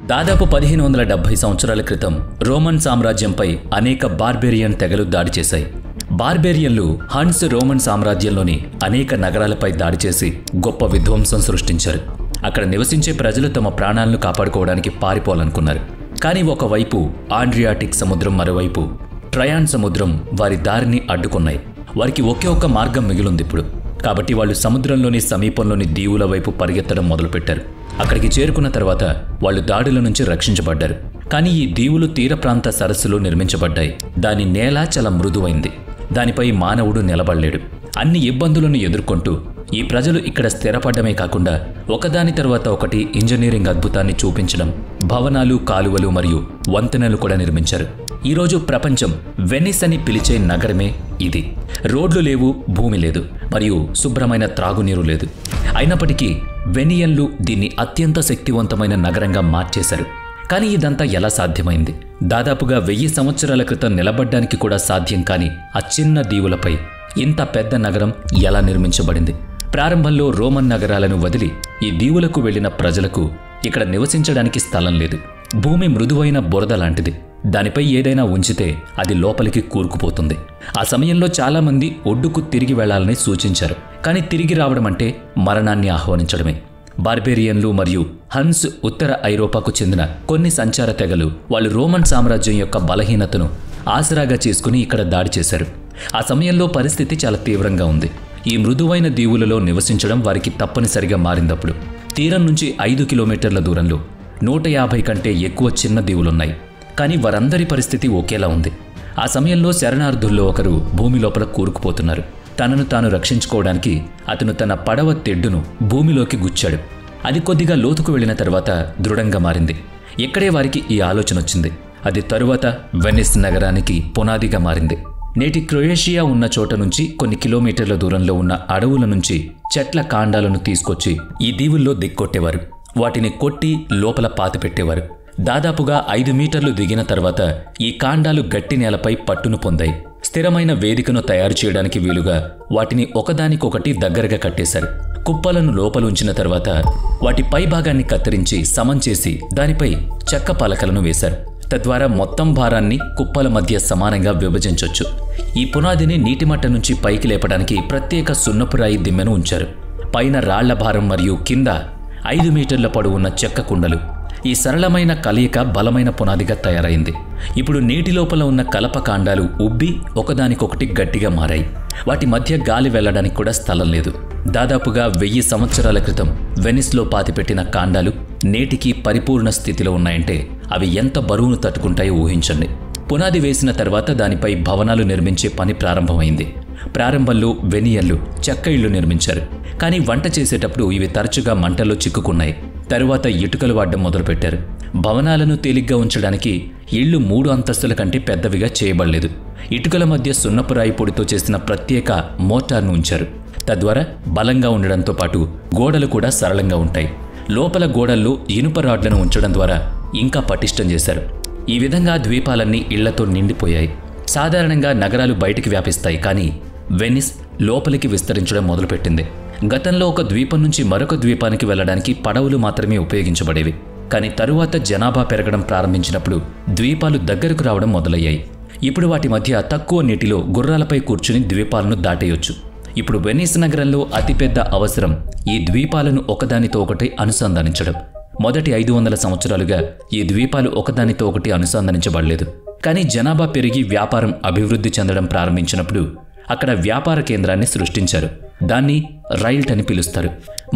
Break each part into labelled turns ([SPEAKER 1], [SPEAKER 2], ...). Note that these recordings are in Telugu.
[SPEAKER 1] దాదాపు 1570 సంవత్సరాల క్రితం రోమన్ సామ్రాజ్యంపై అనేక బార్బేరియన్ తెగలు దాడి చేశాయి. బార్బేరియన్లు హన్స్ రోమన్ సామ్రాజ్యంలోని అనేక నగరాలపై దాడి చేసి గొప్ప విధ్వంసం సృష్టించారు. అక్కడ నివసించే ప్రజలు తమ ప్రాణాలను కాపాడుకోవడానికి పారిపోవాలనుకున్నారు. కానీ ఒకవైపు ఆడ్రియాటిక్ సముద్రం, మరోవైపు ట్రయాన్ సముద్రం వారి దారిని అడ్డుకున్నాయి. వారికి ఒకే ఒక్క మార్గం మిగిలింది ఇప్పుడు. కాబట్టి వాళ్ళు సముద్రంలోని సమీపంలోని దీవుల వైపు పరిగెత్తడం మొదలుపెట్టారు. అక్కడికి చేరుకున్న తర్వాత వాళ్ళు దాడుల నుంచి రక్షించబడ్డారు. కానీ ఈ దీవులు తీర ప్రాంత సరస్సులో నిర్మించబడ్డాయి. దాని నేల చాలా మృదువైంది. దానిపై మానవుడు నిలబడలేడు. అన్ని ఇబ్బందులను ఎదుర్కొంటూ ఈ ప్రజలు ఇక్కడ స్థిరపడ్డమే కాకుండా ఒకదాని తర్వాత ఒకటి ఇంజనీరింగ్ అద్భుతాన్ని చూపించడం, భవనాలు, కాలువలు మరియు వంతెనలు కూడా నిర్మించారు. ఈరోజు ప్రపంచం వెనిస్ అని పిలిచే నగరమే ఇది. రోడ్లు లేవు, భూమి లేదు, మరియు శుభ్రమైన త్రాగునీరు లేదు. అయినప్పటికీ వెనియన్లు దీన్ని అత్యంత శక్తివంతమైన నగరంగా మార్చేశారు. కానీ ఇదంతా ఎలా సాధ్యమైంది? దాదాపుగా 1000 సంవత్సరాల క్రితం నిలబడ్డానికి కూడా సాధ్యం కాని ఆ చిన్న దీవులపై ఇంత పెద్ద నగరం ఎలా నిర్మించబడింది? ప్రారంభంలో రోమన్ నగరాలను వదిలి ఈ దీవులకు వెళ్లిన ప్రజలకు ఇక్కడ నివసించడానికి స్థలం లేదు. భూమి మృదువైన బురద లాంటిది. దానిపై ఏదైనా ఉంచితే అది లోపలికి కూరుకుపోతుంది. ఆ సమయంలో చాలామంది ఒడ్డుకు తిరిగి వెళ్లాలని సూచించారు. కానీ తిరిగి రావడం అంటే మరణాన్ని ఆహ్వానించడమే. బార్బేరియన్లు మరియు హన్స్ ఉత్తర ఐరోపాకు చెందిన కొన్ని సంచార తెగలు వాళ్ళు రోమన్ సామ్రాజ్యం యొక్క బలహీనతను ఆసరాగా చేసుకుని ఇక్కడ దాడి చేశారు. ఆ సమయంలో పరిస్థితి చాలా తీవ్రంగా ఉంది. ఈ మృదువైన దీవులలో నివసించడం వారికి తప్పనిసరిగా మారిందప్పుడు. తీరం నుంచి 5 కిలోమీటర్ల దూరంలో 150 కంటే ఎక్కువ చిన్న దీవులున్నాయి. కానీ వారందరి పరిస్థితి ఒకేలా ఉంది. ఆ సమయంలో శరణార్థుల్లో ఒకరు భూమి లోపల కూరుకుపోతున్నారు. తనను తాను రక్షించుకోవడానికి అతను తన పడవ తెడ్డును భూమిలోకి గుచ్చాడు. అది కొద్దిగా లోతుకు వెళ్లిన తర్వాత దృఢంగా మారింది. ఇక్కడే వారికి ఈ ఆలోచన వచ్చింది. అది తరువాత వెనిస్ నగరానికి పునాదిగా మారింది. నేటి క్రొయేషియా ఉన్న చోట నుంచి కొన్ని కిలోమీటర్ల దూరంలో ఉన్న అడవుల నుంచి చెట్ల కాండాలను తీసుకొచ్చి ఈ దీవుల్లో దిక్కొట్టేవారు. వాటిని కొట్టి లోపల పాతిపెట్టేవారు. దాదాపుగా 5 మీటర్లు దిగిన తర్వాత ఈ కాండాలు గట్టి నేలపై పట్టును పొందాయి. స్థిరమైన వేదికను తయారు చేయడానికి వీలుగా వాటిని ఒకదానికొకటి దగ్గరగా కట్టేశారు. కుప్పలను లోపలుంచిన తర్వాత వాటి పై భాగాన్ని కత్తిరించి సమం చేసి దానిపై చెక్క పలకలను వేశారు. తద్వారా మొత్తం భారాన్ని కుప్పల మధ్య సమానంగా విభజించొచ్చు. ఈ పునాదిని నీటిమట్ట నుంచి పైకి లేపడానికి ప్రత్యేక సున్నపురాయి దిమ్మెను ఉంచారు. పైన రాళ్ల భారం మరియు కింద 5 మీటర్ల పొడవున్న చెక్క కుండలు. ఈ సరళమైన కలయిక బలమైన పునాదిగా తయారైంది. ఇప్పుడు నీటి లోపల ఉన్న కలప కాండాలు ఉబ్బి ఒకదానికొకటి గట్టిగా మారాయి. వాటి మధ్య గాలి వెళ్లడానికి కూడా స్థలం లేదు. దాదాపుగా 1000 సంవత్సరాల క్రితం వెనిస్లో పాతిపెట్టిన కాండాలు నేటికి పరిపూర్ణ స్థితిలో ఉన్నాయంటే అవి ఎంత బరువును తట్టుకుంటాయో ఊహించండి. పునాది వేసిన తర్వాత దానిపై భవనాలు నిర్మించే పని ప్రారంభమైంది. ప్రారంభంలో వెనియన్లు చెక్క ఇళ్లు నిర్మించారు. కానీ వంట చేసేటప్పుడు ఇవి తరచుగా మంటల్లో చిక్కుకున్నాయి. తరువాత ఇటుకలు వాడడం మొదలుపెట్టారు. భవనాలను తేలిగ్గా ఉంచడానికి ఇళ్లు 3 అంతస్తుల కంటే పెద్దవిగా చేయబడలేదు. ఇటుకల మధ్య సున్నపురాయి పొడితో చేసిన ప్రత్యేక మోటార్ను ఉంచారు. తద్వారా బలంగా ఉండడంతో పాటు గోడలు కూడా సరళంగా ఉంటాయి. లోపల గోడల్లో ఇనుప రాడ్లను ఉంచడం ద్వారా ఇంకా పటిష్టం చేశారు. ఈ విధంగా ద్వీపాలన్నీ ఇళ్లతో నిండిపోయాయి. సాధారణంగా నగరాలు బయటికి వ్యాపిస్తాయి, కానీ వెనిస్ లోపలికి విస్తరించడం మొదలుపెట్టింది. గతంలో ఒక ద్వీపం నుంచి మరొక ద్వీపానికి వెళ్లడానికి పడవలు మాత్రమే ఉపయోగించబడేవి. కానీ తరువాత జనాభా పెరగడం ప్రారంభించినప్పుడు ద్వీపాలు దగ్గరకు రావడం మొదలయ్యాయి. ఇప్పుడు వాటి మధ్య తక్కువ నీటిలో గుర్రాలపై కూర్చుని ద్వీపాలను దాటేయొచ్చు. ఇప్పుడు వెనిస్ నగరంలో అతిపెద్ద అవసరం ఈ ద్వీపాలను ఒకదానితో ఒకటి అనుసంధానించడం. మొదటి 500 సంవత్సరాలుగా ఈ ద్వీపాలు ఒకదానితో ఒకటి అనుసంధానించబడలేదు. కానీ జనాభా పెరిగి వ్యాపారం అభివృద్ధి చెందడం ప్రారంభించినప్పుడు అక్కడ వ్యాపార కేంద్రాన్ని సృష్టించారు. దాన్ని రైల్ట్ అని పిలుస్తారు.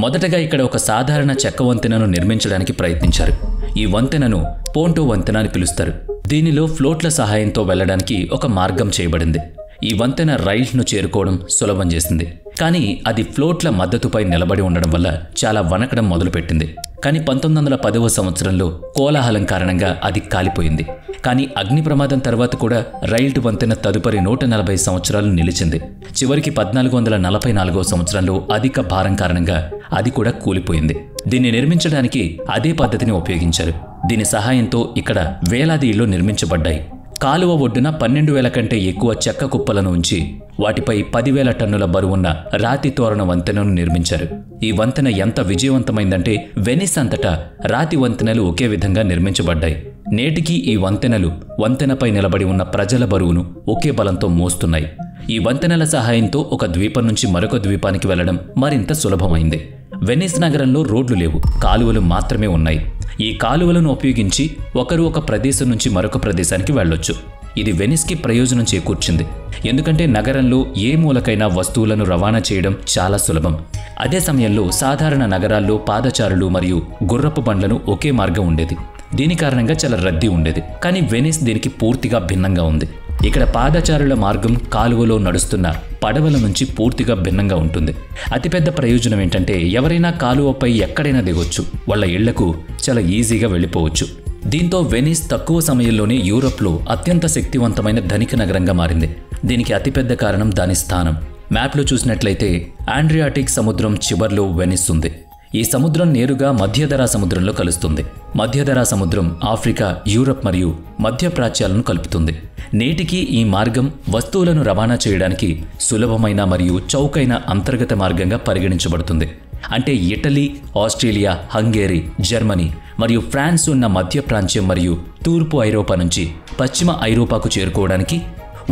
[SPEAKER 1] మొదటగా ఇక్కడ ఒక సాధారణ చెక్క వంతెనను నిర్మించడానికి ప్రయత్నించారు. ఈ వంతెనను పోంటో వంతెన అని పిలుస్తారు. దీనిలో ఫ్లోట్ల సహాయంతో వెళ్లడానికి ఒక మార్గం చేయబడింది. ఈ వంతెన రైల్ను చేరుకోవడం సులభం చేసింది. కానీ అది ఫ్లోట్ల మద్దతుపై నిలబడి ఉండడం వల్ల చాలా వణకడం మొదలుపెట్టింది. కానీ 1910వ సంవత్సరంలో కోలాహలం కారణంగా అది కాలిపోయింది. కానీ అగ్ని ప్రమాదం తర్వాత కూడా రైల్ట్ వంతెన తదుపరి 140 సంవత్సరాలు నిలిచింది. చివరికి 1444వ సంవత్సరంలో అధిక భారం కారణంగా అది కూడా కూలిపోయింది. దీన్ని నిర్మించడానికి అదే పద్ధతిని ఉపయోగించారు. దీని సహాయంతో ఇక్కడ వేలాది ఇళ్లు నిర్మించబడ్డాయి. కాలువ ఒడ్డున 12,000 కంటే ఎక్కువ చెక్క కుప్పలను ఉంచి వాటిపై 10,000 టన్నుల బరువున్న రాతి తోరణ వంతెనను నిర్మించారు. ఈ వంతెన ఎంత విజయవంతమైందంటే వెనిస్ అంతటా రాతి వంతెనలు ఒకే విధంగా నిర్మించబడ్డాయి. నేటికీ ఈ వంతెనలు వంతెనపై నిలబడి ఉన్న ప్రజల బరువును ఒకే బలంతో మోస్తున్నాయి. ఈ వంతెనల సహాయంతో ఒక ద్వీపం నుంచి మరొక ద్వీపానికి వెళ్లడం మరింత సులభమైంది. వెనిస్ నగరంలో రోడ్లు లేవు, కాలువలు మాత్రమే ఉన్నాయి. ఈ కాలువలను ఉపయోగించి ఒకరు ఒక ప్రదేశం నుంచి మరొక ప్రదేశానికి వెళ్ళొచ్చు. ఇది వెనిస్కి ప్రయోజనం చేకూర్చింది. ఎందుకంటే నగరంలో ఏ మూలకైనా వస్తువులను రవాణా చేయడం చాలా సులభం. అదే సమయంలో సాధారణ నగరాల్లో పాదచారులు మరియు గుర్రపు బండ్లను ఒకే మార్గం ఉండేది. దీని కారణంగా చాలా రద్దీ ఉండేది. కానీ వెనిస్ దీనికి పూర్తిగా భిన్నంగా ఉంది. ఇక్కడ పాదచారుల మార్గం కాలువలో నడుస్తున్న పడవల నుంచి పూర్తిగా భిన్నంగా ఉంటుంది. అతిపెద్ద ప్రయోజనం ఏంటంటే ఎవరైనా కాలువపై ఎక్కడైనా దిగొచ్చు, వాళ్ళ ఇళ్లకు చాలా ఈజీగా వెళ్ళిపోవచ్చు. దీంతో వెనిస్ తక్కువ సమయంలోనే యూరోప్లో అత్యంత శక్తివంతమైన ధనిక నగరంగా మారింది. దీనికి అతిపెద్ద కారణం దాని స్థానం. మ్యాప్లో చూసినట్లయితే ఆడ్రియాటిక్ సముద్రం చివర్లో వెనిస్ ఉంది. ఈ సముద్రం నేరుగా మధ్యధరా సముద్రంలో కలుస్తుంది. మధ్యధరా సముద్రం ఆఫ్రికా, యూరప్ మరియు మధ్యప్రాచ్యాలను కలుపుతుంది. నేటికి ఈ మార్గం వస్తువులను రవాణా చేయడానికి సులభమైన మరియు చౌకైన అంతర్గత మార్గంగా పరిగణించబడుతుంది. అంటే ఇటలీ, ఆస్ట్రేలియా, హంగేరీ, జర్మనీ మరియు ఫ్రాన్స్ ఉన్న మధ్య ప్రాంత్యం మరియు తూర్పు ఐరోపా నుంచి పశ్చిమ ఐరోపాకు చేరుకోవడానికి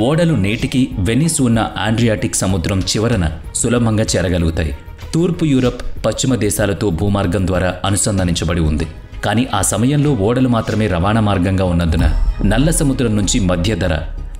[SPEAKER 1] ఓడలు నేటికి వెనిస్ ఉన్న ఆడ్రియాటిక్ సముద్రం చివరన సులభంగా చేరగలుగుతాయి. తూర్పు యూరప్ పశ్చిమ దేశాలతో భూమార్గం ద్వారా అనుసంధానించబడి ఉంది. కానీ ఆ సమయంలో ఓడలు మాత్రమే రవాణా మార్గంగా ఉన్నందున నల్ల సముద్రం నుంచి మధ్యధర,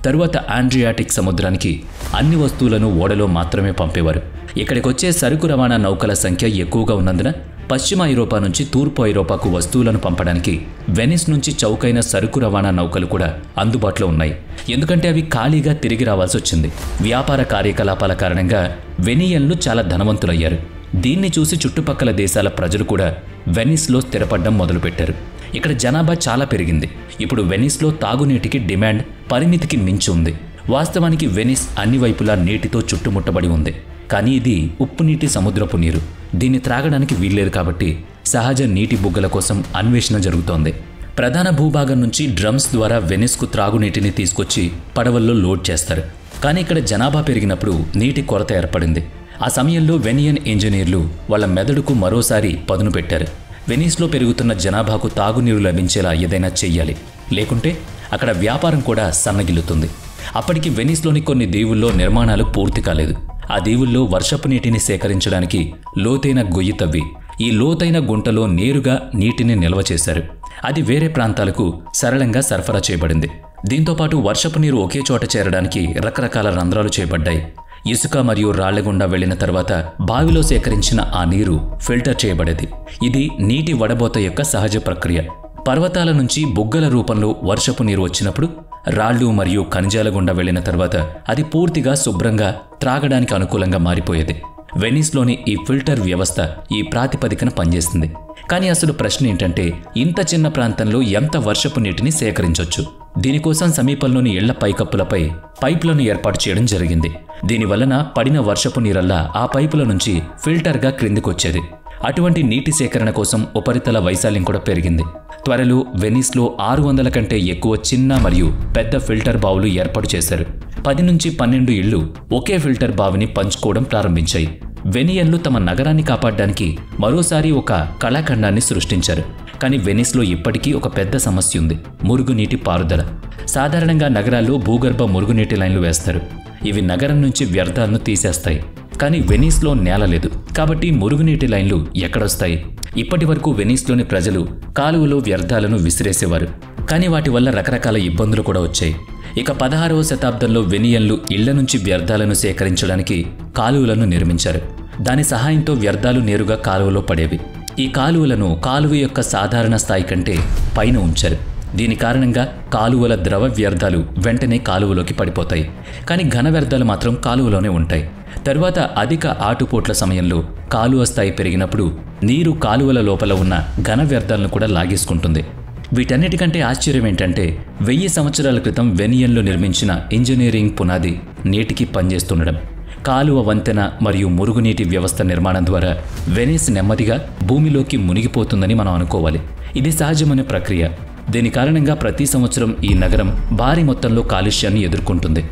[SPEAKER 1] తరువాత ఆడ్రియాటిక్ సముద్రానికి అన్ని వస్తువులను ఓడలో మాత్రమే పంపేవారు. ఇక్కడికొచ్చే సరుకు రవాణా నౌకల సంఖ్య ఎక్కువగా ఉన్నందున పశ్చిమ ఐరోపా నుంచి తూర్పు ఐరోపాకు వస్తువులను పంపడానికి వెనిస్ నుంచి చౌకైన సరుకు రవాణా నౌకలు కూడా అందుబాటులో ఉన్నాయి. ఎందుకంటే అవి ఖాళీగా తిరిగి రావాల్సి వచ్చింది. వ్యాపార కార్యకలాపాల కారణంగా వెనియన్లు చాలా ధనవంతులయ్యారు. దీన్ని చూసి చుట్టుపక్కల దేశాల ప్రజలు కూడా వెనిస్లో స్థిరపడడం మొదలుపెట్టారు. ఇక్కడ జనాభా చాలా పెరిగింది. ఇప్పుడు వెనిస్లో తాగునీటికి డిమాండ్ పరిమితికి మించి ఉంది. వాస్తవానికి వెనిస్ అన్ని వైపులా నీటితో చుట్టుముట్టబడి ఉంది. కానీ ఇది ఉప్పు నీటి సముద్రపు నీరు. దీన్ని త్రాగడానికి వీల్లేదు కాబట్టి సహజ నీటి బుగ్గల కోసం అన్వేషణ జరుగుతోంది. ప్రధాన భూభాగం నుంచి డ్రమ్స్ ద్వారా వెనిస్కు త్రాగునీటిని తీసుకొచ్చి పడవల్లో లోడ్ చేస్తారు. కానీ ఇక్కడ జనాభా పెరిగినప్పుడు నీటి కొరత ఏర్పడింది. ఆ సమయంలో వెనియన్ ఇంజనీర్లు వాళ్ళ మెదడుకు మరోసారి పదును పెట్టారు. వెనిస్లో పెరుగుతున్న జనాభాకు తాగునీరు లభించేలా ఏదైనా చెయ్యాలి, లేకుంటే అక్కడ వ్యాపారం కూడా సన్నగిల్లుతుంది. అప్పటికి వెనిస్లోని కొన్ని దీవుల్లో నిర్మాణాలు పూర్తి కాలేదు. ఆ దీవుల్లో వర్షపు నీటిని సేకరించడానికి లోతైన గొయ్యి తవ్వి ఈ లోతైన గుంటలో నేరుగా నీటిని నిల్వ చేశారు. అది వేరే ప్రాంతాలకు సరళంగా సరఫరా చేయబడింది. దీంతోపాటు వర్షపు నీరు ఒకే చోట చేరడానికి రకరకాల రంధ్రాలు చేయబడ్డాయి. ఇసుక మరియు రాళ్ల గుండా వెళ్లిన తర్వాత బావిలో సేకరించిన ఆ నీరు ఫిల్టర్ చేయబడేది. ఇది నీటి వడబోత యొక్క సహజ ప్రక్రియ. పర్వతాల నుంచి బుగ్గల రూపంలో వర్షపు నీరు వచ్చినప్పుడు రాళ్లు మరియు ఖనిజాల గుండా వెళ్లిన తర్వాత అది పూర్తిగా శుభ్రంగా త్రాగడానికి అనుకూలంగా మారిపోయేది. వెనిస్లోని ఈ ఫిల్టర్ వ్యవస్థ ఈ ప్రాతిపదికన పనిచేస్తుంది. కానీ అసలు ప్రశ్న ఏంటంటే ఇంత చిన్న ప్రాంతంలో ఎంత వర్షపు నీటిని సేకరించవచ్చు? దీనికోసం సమీపంలోని ఇళ్ల పైకప్పులపై పైపులను ఏర్పాటు చేయడం జరిగింది. దీనివలన పడిన వర్షపు నీరల్లా ఆ పైపుల నుంచి ఫిల్టర్గా క్రిందికొచ్చేది. అటువంటి నీటి సేకరణ కోసం ఉపరితల వైశాల్యం కూడా పెరిగింది. త్వరలో వెనిస్లో 600 కంటే ఎక్కువ చిన్న మరియు పెద్ద ఫిల్టర్ బావులు ఏర్పాటు చేశారు. 10 నుంచి 12 ఇళ్లు ఒకే ఫిల్టర్ బావిని పంచుకోవడం ప్రారంభించాయి. వెనియన్లు తమ నగరాన్ని కాపాడడానికి మరోసారి ఒక కళాఖండాన్ని సృష్టించారు. కానీ వెనిస్లో ఇప్పటికీ ఒక పెద్ద సమస్య ఉంది: మురుగునీటి పారుదల. సాధారణంగా నగరాల్లో భూగర్భ మురుగునీటి లైన్లు వేస్తారు. ఇవి నగరం నుంచి వ్యర్థాలను తీసేస్తాయి. కానీ వెనిస్లో నేల లేదు కాబట్టి మురుగునీటి లైన్లు ఎక్కడొస్తాయి? ఇప్పటి వరకు వెనిస్లోని ప్రజలు కాలువలో వ్యర్థాలను విసిరేసేవారు. కానీ వాటి వల్ల రకరకాల ఇబ్బందులు కూడా వచ్చాయి. ఇక 16వ శతాబ్దంలో వెనియన్లు ఇళ్ల నుంచి వ్యర్థాలను సేకరించడానికి కాలువలను నిర్మించారు. దాని సహాయంతో వ్యర్థాలు నేరుగా కాలువలో పడేవి. ఈ కాలువలను కాలువ యొక్క సాధారణ స్థాయి కంటే పైన ఉంచారు. దీని కారణంగా కాలువల ద్రవ వ్యర్థాలు వెంటనే కాలువలోకి పడిపోతాయి. కానీ ఘన వ్యర్థాలు మాత్రం కాలువలోనే ఉంటాయి. తరువాత అధిక ఆటుపోట్ల సమయంలో కాలువ స్థాయి పెరిగినప్పుడు నీరు కాలువల లోపల ఉన్న ఘన వ్యర్థాలను కూడా లాగేసుకుంటుంది. వీటన్నిటికంటే ఆశ్చర్యం ఏంటంటే 1000 సంవత్సరాల క్రితం వెనియన్లో నిర్మించిన ఇంజనీరింగ్ పునాది నేటికి పనిచేస్తుండడం. కాలువ వంతెన మరియు మురుగునీటి వ్యవస్థ నిర్మాణం ద్వారా వెనిస్ నెమ్మదిగా భూమిలోకి మునిగిపోతుందని మనం అనుకోవాలి. ఇది సహజమైన ప్రక్రియ. దీని కారణంగా ప్రతి సంవత్సరం ఈ నగరం భారీ మొత్తంలో కాలుష్యాన్ని ఎదుర్కొంటుంది.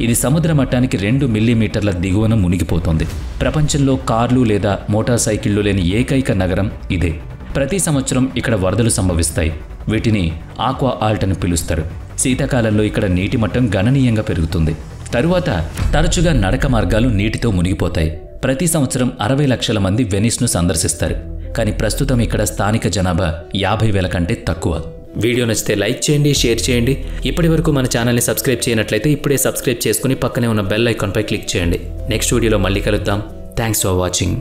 [SPEAKER 1] ఇది సముద్ర మట్టానికి 2 మిల్లీమీటర్ల దిగువన మునిగిపోతుంది. ప్రపంచంలో కార్లు లేదా మోటార్ సైకిళ్లు లేని ఏకైక నగరం ఇదే. ప్రతి సంవత్సరం ఇక్కడ వరదలు సంభవిస్తాయి. వీటిని ఆక్వా ఆల్ట్ అని పిలుస్తారు. శీతాకాలంలో ఇక్కడ నీటి మట్టం గణనీయంగా పెరుగుతుంది. తరువాత తరచుగా నడక మార్గాలు నీటితో మునిగిపోతాయి. ప్రతి సంవత్సరం 60 లక్షల మంది వెనిస్ను సందర్శిస్తారు. కానీ ప్రస్తుతం ఇక్కడ స్థానిక జనాభా 50,000 కంటే తక్కువ. వీడియో నచ్చితే లైక్ చేయండి, షేర్ చేయండి. ఇప్పటి వరకు మన ఛానల్ని సబ్స్క్రైబ్ చేయనట్లయితే ఇప్పుడే సబ్స్క్రైబ్ చేసుకుని పక్కనే ఉన్న బెల్ ఐకాన్పై క్లిక్ చేయండి. నెక్స్ట్ వీడియోలో మళ్ళీ కలుద్దాం. Thanks for watching.